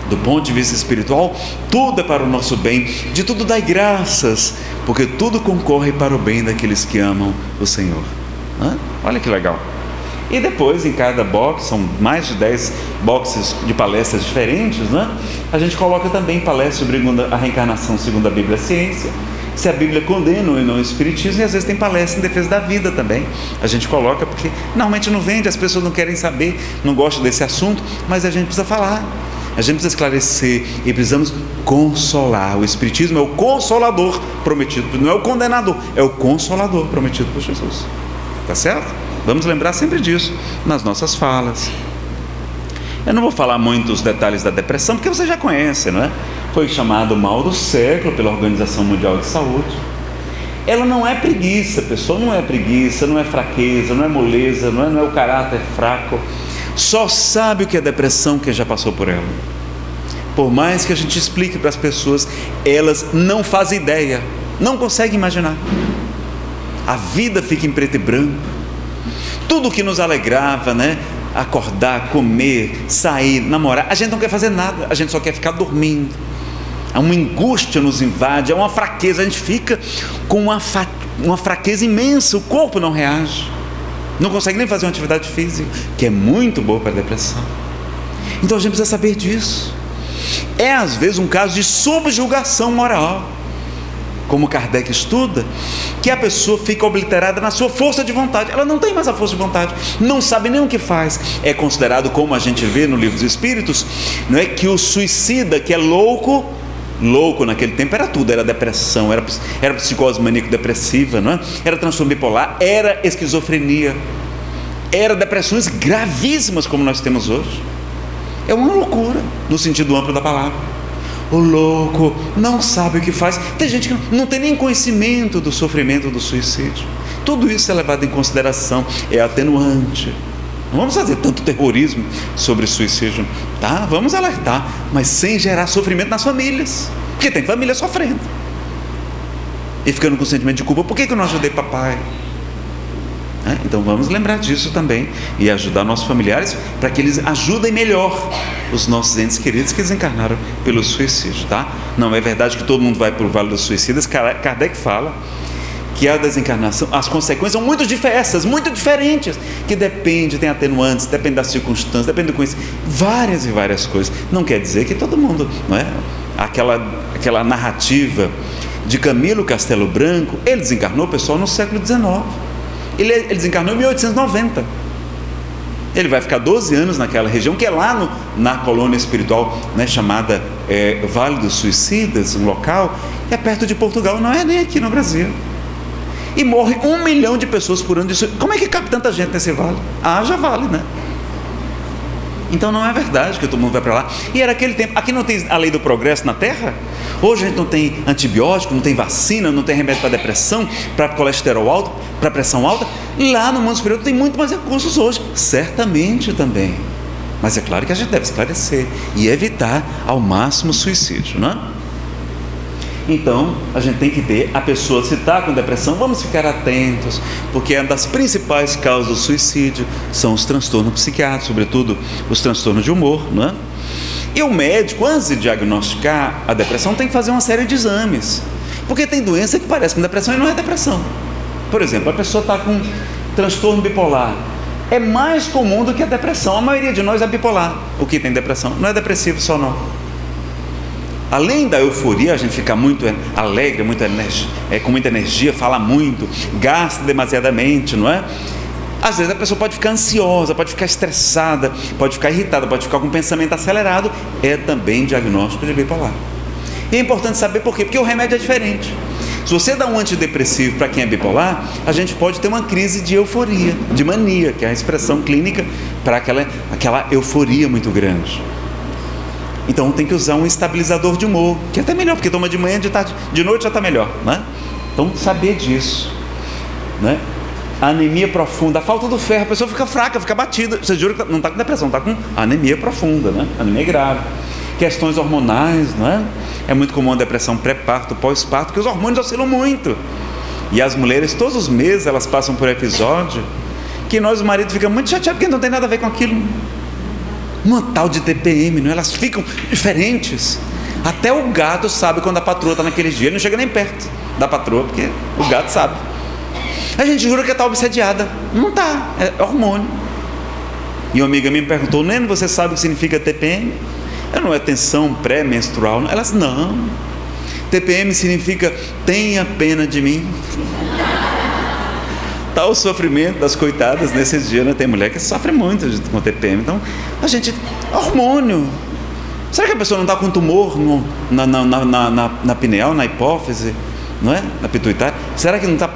Do ponto de vista espiritual, tudo é para o nosso bem, de tudo dai graças, porque tudo concorre para o bem daqueles que amam o Senhor. Olha que legal. E depois, em cada box, são mais de 10 boxes de palestras diferentes, né? A gente coloca também palestras sobre a reencarnação segundo a Bíblia e a ciência, se a Bíblia condena ou não o espiritismo, e às vezes tem palestra em defesa da vida também. A gente coloca porque normalmente não vende, as pessoas não querem saber, não gostam desse assunto, mas a gente precisa falar, a gente precisa esclarecer e precisamos consolar. O espiritismo é o consolador prometido, não é o condenador, é o consolador prometido por Jesus, tá certo? Vamos lembrar sempre disso nas nossas falas. Eu não vou falar muito os detalhes da depressão, porque você já conhece, não é? Foi chamado mal do século pela Organização Mundial de Saúde. Ela não é preguiça, pessoal, não é preguiça, não é fraqueza, não é moleza, não é o caráter fraco. Só sabe o que é depressão quem já passou por ela. Por mais que a gente explique para as pessoas, elas não fazem ideia, não conseguem imaginar. A vida fica em preto e branco. Tudo que nos alegrava, né? Acordar, comer, sair, namorar, a gente não quer fazer nada, a gente só quer ficar dormindo. Uma angústia nos invade, uma fraqueza, a gente fica com uma fraqueza imensa, o corpo não reage, não consegue nem fazer uma atividade física, que é muito boa para a depressão. Então a gente precisa saber disso. É às vezes um caso de subjugação moral. como Kardec estuda, que a pessoa fica obliterada na sua força de vontade. Ela não tem mais a força de vontade, não sabe nem o que faz. É considerado, como a gente vê no Livro dos Espíritos, não é, que o suicida, que é louco naquele tempo era tudo, era depressão, era psicose maníaco-depressiva, não é? Era transtorno bipolar, era esquizofrenia, era depressões gravíssimas como nós temos hoje. É uma loucura, no sentido amplo da palavra. O louco não sabe o que faz. Tem gente que não tem nem conhecimento do sofrimento do suicídio. Tudo isso é levado em consideração, é atenuante. Não vamos fazer tanto terrorismo sobre suicídio, tá? Vamos alertar, mas sem gerar sofrimento nas famílias, porque tem família sofrendo e ficando com sentimento de culpa. Por que eu não ajudei papai? Então vamos lembrar disso também e ajudar nossos familiares para que eles ajudem melhor os nossos entes queridos que desencarnaram pelo suicídio, tá? Não é verdade que todo mundo vai para o Vale dos Suicidas. Kardec fala que a desencarnação, as consequências são muito diversas, muito diferentes, que tem atenuantes, depende das circunstâncias, depende do conhecimento, várias e várias coisas. Não quer dizer que todo mundo, não é? Aquela narrativa de Camilo Castelo Branco, ele desencarnou, pessoal, no século XIX. Ele desencarnou em 1890. Ele vai ficar 12 anos naquela região, que é lá na colônia espiritual, né, chamada Vale dos Suicidas, um local, é perto de Portugal, não é nem aqui no Brasil. E morre 1 milhão de pessoas por ano. Como é que cabe tanta gente nesse vale? Já vale, né? Então não é verdade que todo mundo vai para lá. E era aquele tempo. Aqui não tem a lei do progresso na Terra. Hoje a gente não tem antibiótico, não tem vacina, não tem remédio para depressão, para colesterol alto, para pressão alta. Lá no mundo superior tem muito mais recursos hoje, certamente também. Mas é claro que a gente deve esclarecer e evitar ao máximo o suicídio, não é? Então a gente tem que ter a pessoa, se está com depressão, vamos ficar atentos, porque uma das principais causas do suicídio são os transtornos psiquiátricos, sobretudo os transtornos de humor, não é? E o médico, antes de diagnosticar a depressão, tem que fazer uma série de exames, porque tem doença que parece com depressão e não é depressão. Por exemplo, a pessoa está com transtorno bipolar, é mais comum do que a depressão. A maioria de nós é bipolar, o que tem depressão, não é depressivo só não. Além da euforia, a gente fica muito alegre, com muita energia, fala muito, gasta demasiadamente, não é? Às vezes a pessoa pode ficar ansiosa, pode ficar estressada, pode ficar irritada, pode ficar com um pensamento acelerado. É também diagnóstico de bipolar. E é importante saber por quê, porque o remédio é diferente. Se você dá um antidepressivo para quem é bipolar, a gente pode ter uma crise de euforia, de mania, que é a expressão clínica para aquela euforia muito grande. Então tem que usar um estabilizador de humor, que é até melhor, porque toma de manhã, de tarde, de noite já está melhor, né? Então saber disso, né? A anemia profunda, a falta do ferro, a pessoa fica fraca, fica batida. Você jura que não está com depressão, está com anemia profunda, né? Anemia grave. Questões hormonais, né? É muito comum a depressão pré-parto, pós-parto, porque os hormônios oscilam muito. E as mulheres, todos os meses, elas passam por episódio que nós, o marido, fica muito chateado, porque não tem nada a ver com aquilo. Uma tal de TPM, não? Elas ficam diferentes. Até o gato sabe quando a patroa está naquele dia. Ele não chega nem perto da patroa, porque o gato sabe. A gente jura que está obsediada. Não está, é hormônio. E uma amiga minha me perguntou: Neno, você sabe o que significa TPM? Não é tensão pré-menstrual? Elas, não. TPM significa tenha pena de mim. Tá o sofrimento das coitadas nesses dias, né? Tem mulher que sofre muito com TPM. Então, a gente, hormônio. Será que a pessoa não está com tumor na pineal, na hipófise, não é? Na pituitária? Será que não está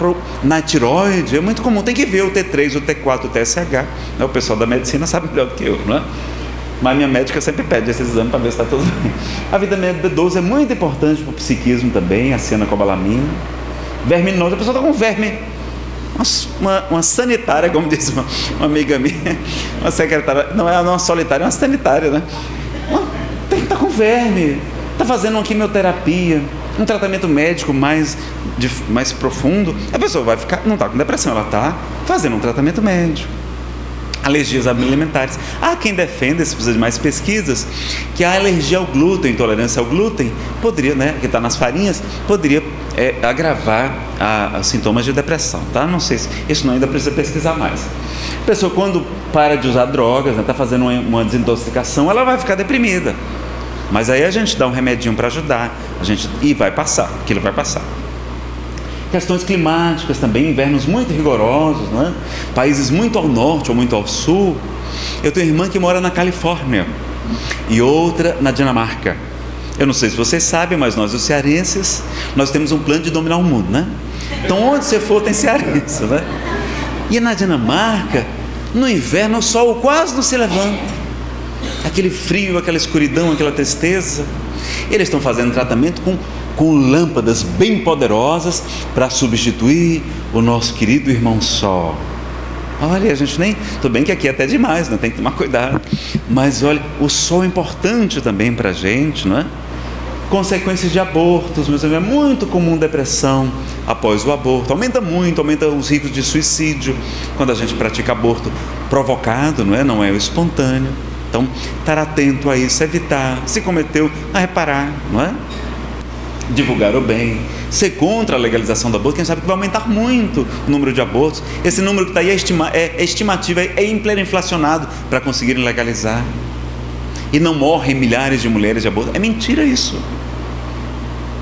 na tiroide? É muito comum, tem que ver o T3, o T4, o TSH. O pessoal da medicina sabe melhor do que eu, não é? Mas minha médica sempre pede esse exame para ver se está tudo bem. A vitamina B12 é muito importante para o psiquismo também, a cianocobalamina. Verminose, a pessoa está com verme. Uma sanitária, como disse uma amiga minha, uma secretária, não é uma solitária, é uma sanitária, né? Tem que estar com verme, está fazendo uma quimioterapia, um tratamento médico mais profundo. A pessoa vai ficar, não está com depressão, ela está fazendo um tratamento médico. Alergias alimentares. Há quem defenda, se precisa de mais pesquisas, que a alergia ao glúten, intolerância ao glúten, poderia, né, que está nas farinhas, poderia agravar os sintomas de depressão, tá? Não sei se isso ainda precisa pesquisar mais. A pessoa, quando para de usar drogas, está fazendo uma desintoxicação, ela vai ficar deprimida. Mas aí a gente dá um remedinho para ajudar, e vai passar, aquilo vai passar. questões climáticas também, invernos muito rigorosos, né? Países muito ao norte ou muito ao sul. Eu tenho uma irmã que mora na Califórnia e outra na Dinamarca. Eu não sei se vocês sabem, mas nós, os cearenses, nós temos um plano de dominar o mundo, né? Então, onde você for, tem cearense, né? E na Dinamarca, no inverno, o sol quase não se levanta. Aquele frio, aquela escuridão, aquela tristeza. Eles estão fazendo tratamento com lâmpadas bem poderosas para substituir o nosso querido irmão sol. Olha, a gente nem... Tudo bem que aqui é até demais, né? Tem que tomar cuidado. Mas olha, o sol é importante também para a gente, não é? Consequências de abortos, meus amigos, é muito comum depressão após o aborto. Aumenta os riscos de suicídio quando a gente pratica aborto provocado, não é o espontâneo. Então, estar atento a isso, evitar, se cometeu, a reparar, não é? Divulgar o bem, ser contra a legalização do aborto, quem sabe que vai aumentar muito o número de abortos. Esse número que está aí é estimativa, é inflacionado para conseguirem legalizar. E não morrem milhares de mulheres de aborto. É mentira isso.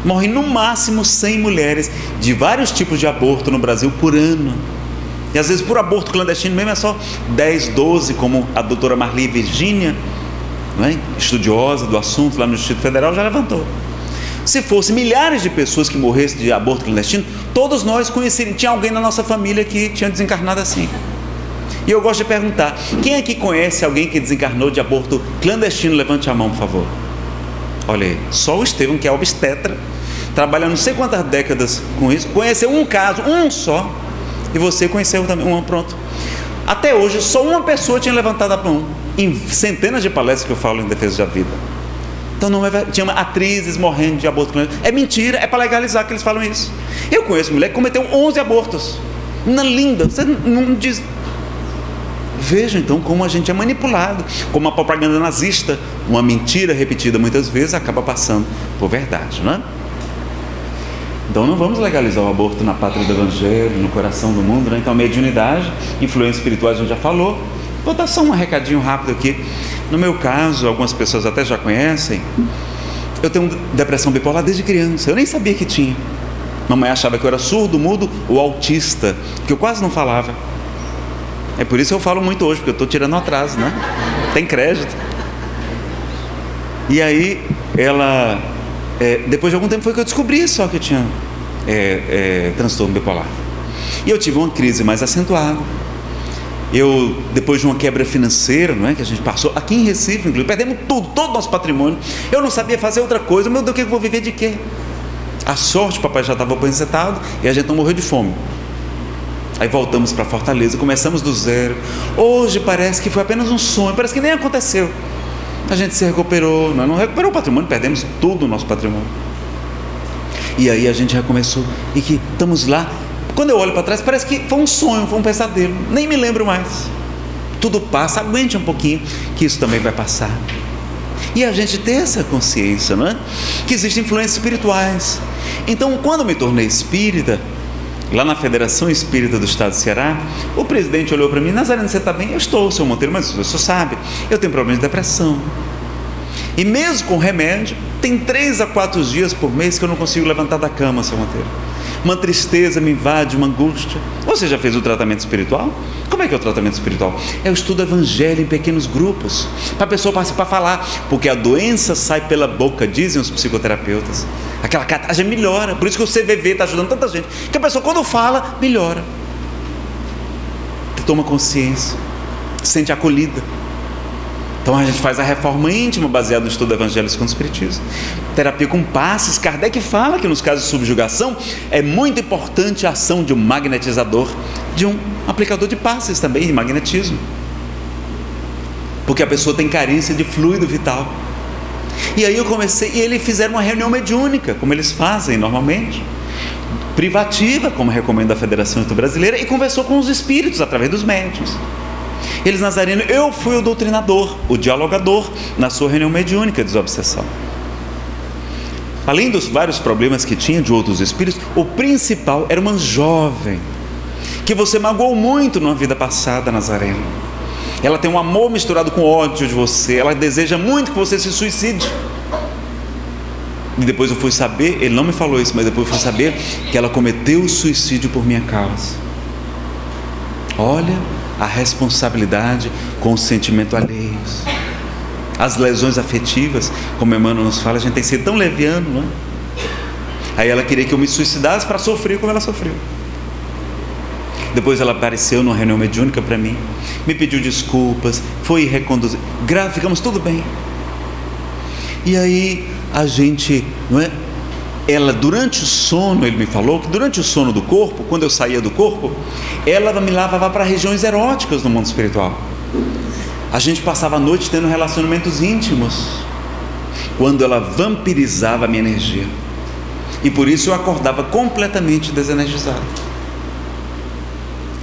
Morrem no máximo 100 mulheres de vários tipos de aborto no Brasil por ano. E às vezes por aborto clandestino mesmo é só 10, 12, como a doutora Marli Virgínia, não é? Estudiosa do assunto lá no Distrito Federal, já levantou. Se fosse milhares de pessoas que morressem de aborto clandestino, todos nós conheceríamos, tinha alguém na nossa família que tinha desencarnado assim. E eu gosto de perguntar, quem aqui conhece alguém que desencarnou de aborto clandestino? Levante a mão, por favor. Olha aí, só o Estevão, que é obstetra, trabalha não sei quantas décadas com isso, conheceu um caso, um só, e você conheceu também um, pronto. Até hoje, só uma pessoa tinha levantado a mão, em centenas de palestras que eu falo em defesa da vida. Então não é, tinha atrizes morrendo de aborto clandestino. É mentira, é para legalizar que eles falam isso. Eu conheço mulher que cometeu 11 abortos. Uma linda, você não diz... Veja então como a gente é manipulado, como a propaganda nazista, uma mentira repetida muitas vezes acaba passando por verdade, não é? Então não vamos legalizar o aborto na pátria do Evangelho, no coração do mundo, né? Então mediunidade, influência espiritual a gente já falou. Vou dar só um recadinho rápido aqui. No meu caso, algumas pessoas até já conhecem, eu tenho depressão bipolar desde criança, eu nem sabia que tinha. Mamãe achava que eu era surdo, mudo ou autista, que eu quase não falava. É por isso que eu falo muito hoje, porque eu estou tirando atraso, né? Tem crédito. E aí, depois de algum tempo foi que eu descobri só que eu tinha transtorno bipolar. E eu tive uma crise mais acentuada. Depois de uma quebra financeira, não é, que a gente passou, aqui em Recife, inclusive, perdemos tudo, todo o nosso patrimônio. Eu não sabia fazer outra coisa. Meu Deus, que eu vou viver de quê? A sorte, o papai já estava aposentado e a gente não morreu de fome. Aí voltamos para Fortaleza, começamos do zero. Hoje parece que foi apenas um sonho, parece que nem aconteceu. A gente se recuperou, não recuperou o patrimônio, perdemos tudo o nosso patrimônio. E aí a gente recomeçou, e que estamos lá. Quando eu olho para trás, parece que foi um sonho, foi um pesadelo, nem me lembro mais. Tudo passa, aguente um pouquinho, que isso também vai passar. E a gente ter essa consciência, não é? Que existem influências espirituais. Então, quando eu me tornei espírita, lá na Federação Espírita do Estado do Ceará, o presidente olhou para mim: Nazareno, você está bem? Eu estou, seu Monteiro, mas o senhor sabe, eu tenho problema de depressão. E mesmo com remédio, tem 3 a 4 dias por mês que eu não consigo levantar da cama, seu Monteiro. Uma tristeza me invade, uma angústia. Você já fez o tratamento espiritual? Como é que é o tratamento espiritual? É o estudo evangelho em pequenos grupos, para a pessoa participar, falar, porque a doença sai pela boca, dizem os psicoterapeutas. Aquela catarse melhora, por isso que o CVV está ajudando tanta gente, que a pessoa quando fala, melhora, toma consciência, se sente acolhida. Então a gente faz a reforma íntima baseada no estudo do Evangelho segundo o Espiritismo. Terapia com passes. Kardec fala que nos casos de subjugação é muito importante a ação de um magnetizador, de um aplicador de passes também, de magnetismo, porque a pessoa tem carência de fluido vital. E aí eu comecei, e eles fizeram uma reunião mediúnica, como eles fazem normalmente, privativa, como recomenda a Federação Brasileira, e conversou com os espíritos através dos médiuns. Eles, Nazareno, eu fui o doutrinador, o dialogador na sua reunião mediúnica de desobsessão. Além dos vários problemas que tinha de outros espíritos, o principal era uma jovem que você magoou muito na vida passada, Nazareno. Ela tem um amor misturado com ódio de você, ela deseja muito que você se suicide. E depois eu fui saber, ele não me falou isso, mas depois eu fui saber que ela cometeu suicídio por minha causa. Olha a responsabilidade com o sentimento alheios. As lesões afetivas, como Emmanuel nos fala, a gente tem que ser tão leviano, não é? Aí ela queria que eu me suicidasse para sofrer como ela sofreu. Depois ela apareceu numa reunião mediúnica para mim, me pediu desculpas, foi reconduzida, ficamos tudo bem. E aí a gente, não é? Ela, durante o sono, ele me falou que durante o sono do corpo, quando eu saía do corpo, ela me levava para regiões eróticas no mundo espiritual. A gente passava a noite tendo relacionamentos íntimos, quando ela vampirizava a minha energia. E por isso eu acordava completamente desenergizado.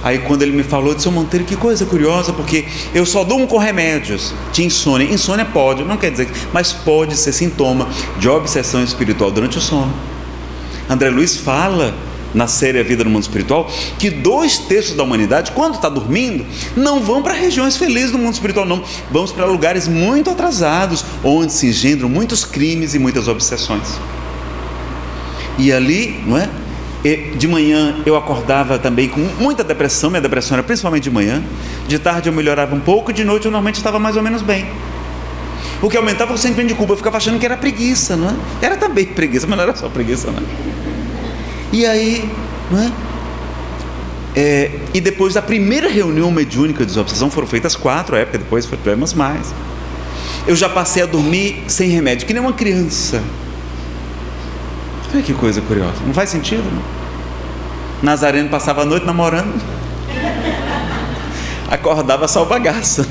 Aí quando ele me falou, eu disse: Monteiro, que coisa curiosa, porque eu só durmo com remédios. Tinha insônia. Insônia pode, não quer dizer, mas pode ser sintoma de obsessão espiritual durante o sono. André Luiz fala na série A Vida no Mundo Espiritual que 2/3 da humanidade, quando está dormindo, não vão para regiões felizes do mundo espiritual, não. Vamos para lugares muito atrasados, onde se engendram muitos crimes e muitas obsessões. E ali, não é? De manhã eu acordava também com muita depressão, minha depressão era principalmente de manhã. De tarde eu melhorava um pouco, de noite eu normalmente estava mais ou menos bem. O que aumentava o sentimento de culpa, eu ficava achando que era preguiça, não é? Era também preguiça, mas não era só preguiça, não é? E aí, não é? E depois da primeira reunião mediúnica de desobsessão, foram feitas 4, a época depois tivemos mais. Eu já passei a dormir sem remédio, que nem uma criança. Olha que coisa curiosa, não faz sentido, não? Nazareno passava a noite namorando, acordava só o bagaço.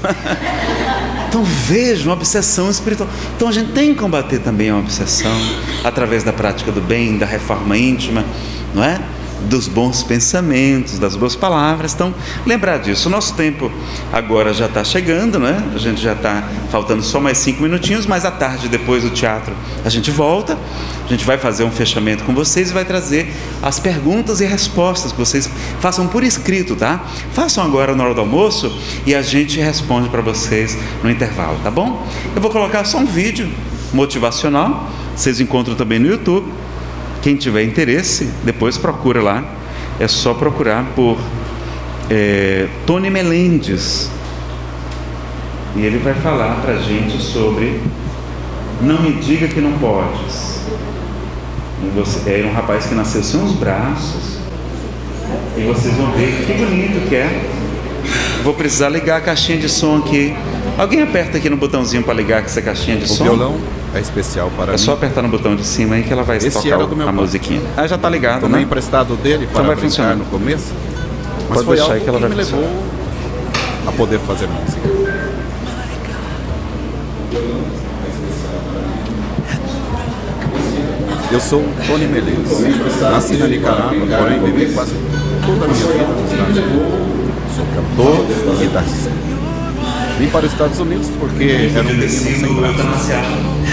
Então veja, uma obsessão espiritual. Então a gente tem que combater também a obsessão através da prática do bem, da reforma íntima, não é? Dos bons pensamentos, das boas palavras. Então, lembrar disso. O nosso tempo agora já está chegando, não é? A gente já está faltando só mais 5 minutinhos, mas à tarde, depois do teatro, a gente volta. A gente vai fazer um fechamento com vocês e vai trazer as perguntas e respostas que vocês façam por escrito, tá? Façam agora na hora do almoço e a gente responde para vocês no intervalo, tá bom? Eu vou colocar só um vídeo motivacional, vocês encontram também no YouTube. Quem tiver interesse, depois procura lá. É só procurar por Tony Melendes. E ele vai falar para a gente sobre Não Me Diga Que Não Podes. É um rapaz que nasceu sem os braços. E vocês vão ver que bonito que é. Vou precisar ligar a caixinha de som aqui. Alguém aperta aqui no botãozinho para ligar essa caixinha de som? O violão é especial para mim. É só apertar no botão de cima aí que ela vai tocar a musiquinha. Ah, já está ligado, tomei né? emprestado dele para então brincar no começo. Mas pode foi deixar algo que ela vai me levou a poder fazer música. Eu sou Tony Melendes. Nasci na Nicarágua, porém vivi quase toda a minha vida nos Estados Unidos. Sou cantor e guitarrista. Vim para os Estados Unidos porque era um menino sem braços.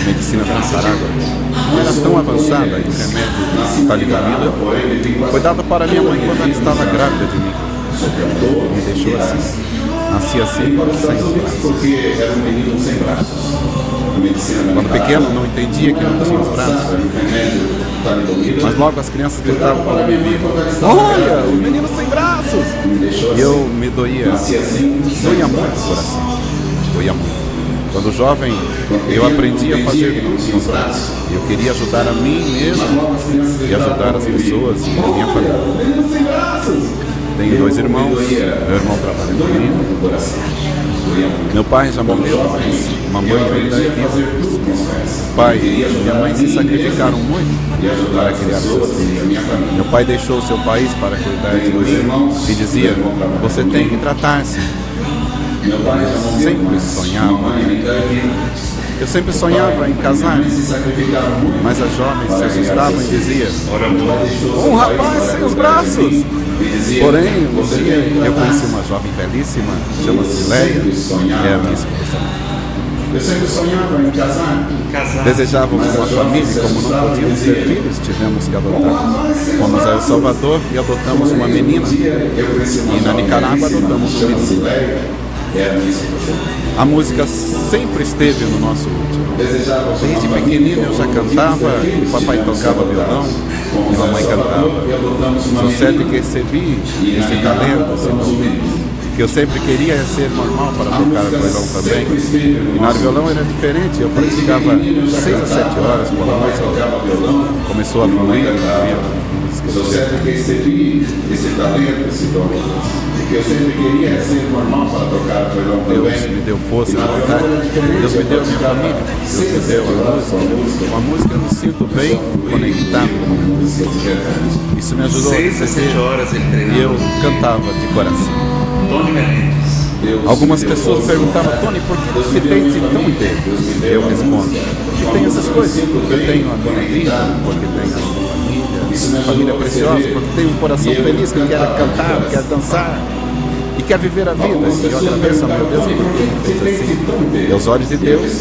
Medicina da Nicarágua não era tão avançada em remédio talidomida. Foi dado para minha mãe quando ela estava grávida de mim. Me deixou assim. Nasci assim, sem braços. Quando pequeno não entendia que não tinha os braços. Mas logo as crianças gritavam quando me viam: olha, o menino sem braços! E eu me doía muito o coração. Doía muito. Quando jovem, eu aprendi a fazer tudo com os braços. Eu queria ajudar a mim mesmo e ajudar as pessoas da minha família. Tenho 2 irmãos, meu irmão trabalha comigo. Meu pai já morreu, mas mamãe ainda é viva. Pai e minha mãe se sacrificaram muito para criar seus filhos. Meu pai deixou seu país para cuidar de mim e dizia: você tem que tratar-se. Eu sempre sonhava em casar, mas as jovens se assustavam e diziam: um rapaz sem os braços! Porém, um dia eu conheci uma jovem belíssima, chama-se Leia, é a minha esposa. Eu sempre sonhava em casar. Desejávamos uma família e como não podíamos ter filhos, tivemos que adotar. Fomos a El Salvador e adotamos uma menina. E na Nicarágua adotamos um menino. A música sempre esteve no nosso íntimo. Desde pequenino eu já cantava, o papai tocava violão e a mamãe cantava. Sou certo que recebi esse talento, esse dom, que eu sempre queria ser normal para tocar violão também. E na violão era diferente, eu praticava 6 a 7 horas por noite. Começou a fluir, eu sempre recebi esse talento, esse dom, que eu sempre queria ser normal para tocar violão também. Deus me deu força e vontade, Deus me deu família, Deus me deu a música. Com a música eu me sinto bem conectado com a música. Isso me ajudou a receber, e eu cantava de coração. Tony Melendes. Algumas pessoas perguntavam: Tony, por que você tem esse tão inteiro? Eu respondo: porque tem essas coisas, porque eu tenho a minha vida, porque tenho a minha família preciosa, porque tenho um coração feliz que quer cantar, quer dançar e quer viver a vida. E eu agradeço a meu Deus porque Ele fez assim. E aos olhos de Deus,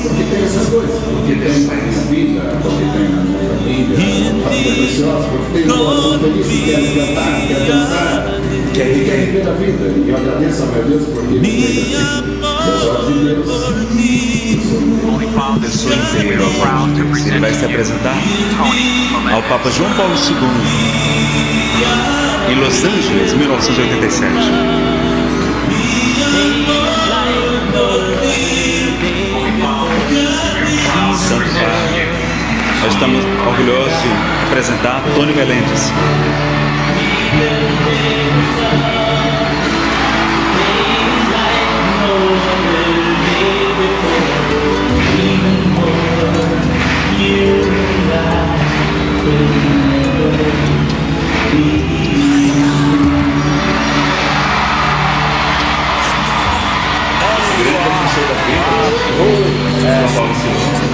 porque tem essas coisas, porque tenho a minha vida, porque tenho a minha família preciosa, porque tenho um coração feliz que quer cantar, quer dançar, quer viver a vida. E eu agradeço a meu Deus porque Ele fez assim. Aos olhos de Deus, Ele vai se apresentar ao Papa João Paulo II em Los Angeles, 1987. Santo Padre, nós estamos orgulhosos de apresentar Tony Melendes.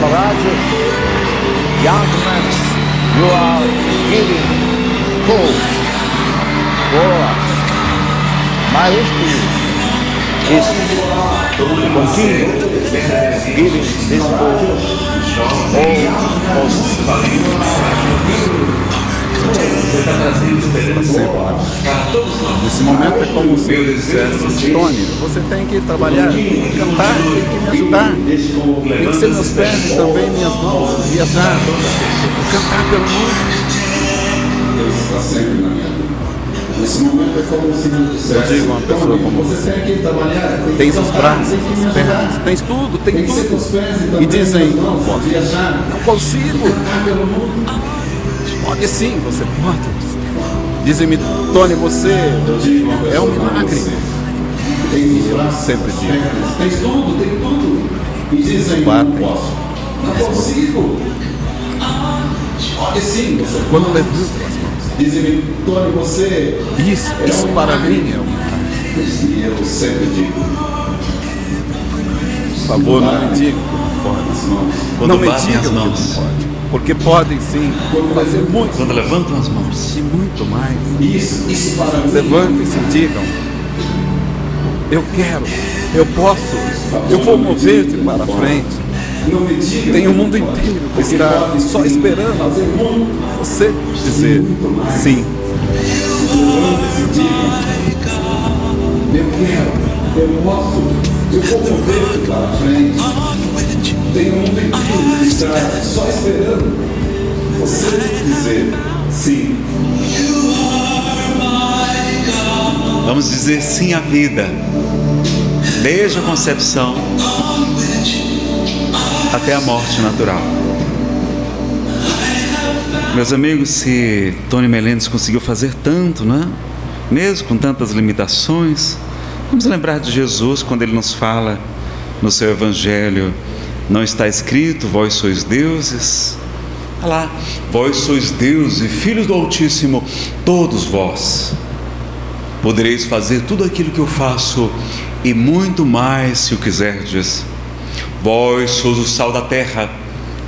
Courageous young men, you are giving hope for us. My wish to you is to continue giving this hope all nesse momento é como se eu dissesse: Tony, você tem que trabalhar, tem que cantar, tem que me ajudar, tem que ser meus pés e também minhas mãos, viajar, cantar pelo mundo. Deus está sempre na minha vida. Nesse momento é como se eu dissesse: eu digo a uma pessoa como você tem que trabalhar, tens os braços, as pernas, tens tudo, tem tudo. E dizem: não posso, não consigo. Pode sim, você pode. Dizem-me: Tony, você é um milagre. E eu sempre digo: tem tudo. E dizem: não posso, não consigo. Pode sim, você pode. Quando levanto as mãos, dizem-me: Tony, você isso para mim é um milagre. E eu sempre digo: por favor, não me diga que não pode. Não me diga que não pode. Porque podem sim fazer muito. Quando levantam as mãos. E muito mais. Isso para mim. Levantem-se e digam: eu quero, eu posso, eu vou mover-te para frente. Tem o mundo inteiro que está só esperando você dizer sim. Eu quero, eu posso, eu vou mover-te para frente. Tem um mundo inteiro que está só esperando você dizer sim. Vamos dizer sim à vida, desde a concepção até a morte natural. Meus amigos, se Tony Melendes conseguiu fazer tanto, né? Mesmo com tantas limitações, vamos lembrar de Jesus quando Ele nos fala no seu Evangelho: não está escrito, vós sois deuses? Olha lá, vós sois deuses e filhos do Altíssimo, todos vós. Podereis fazer tudo aquilo que eu faço e muito mais se o quiserdes. Vós sois o sal da terra,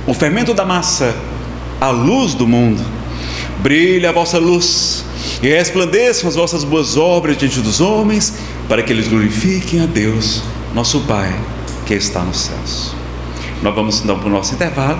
o fermento da massa, a luz do mundo. Brilhe a vossa luz e resplandeçam as vossas boas obras diante dos homens, para que eles glorifiquem a Deus, nosso Pai, que está nos céus. Nós vamos então para o nosso intervalo.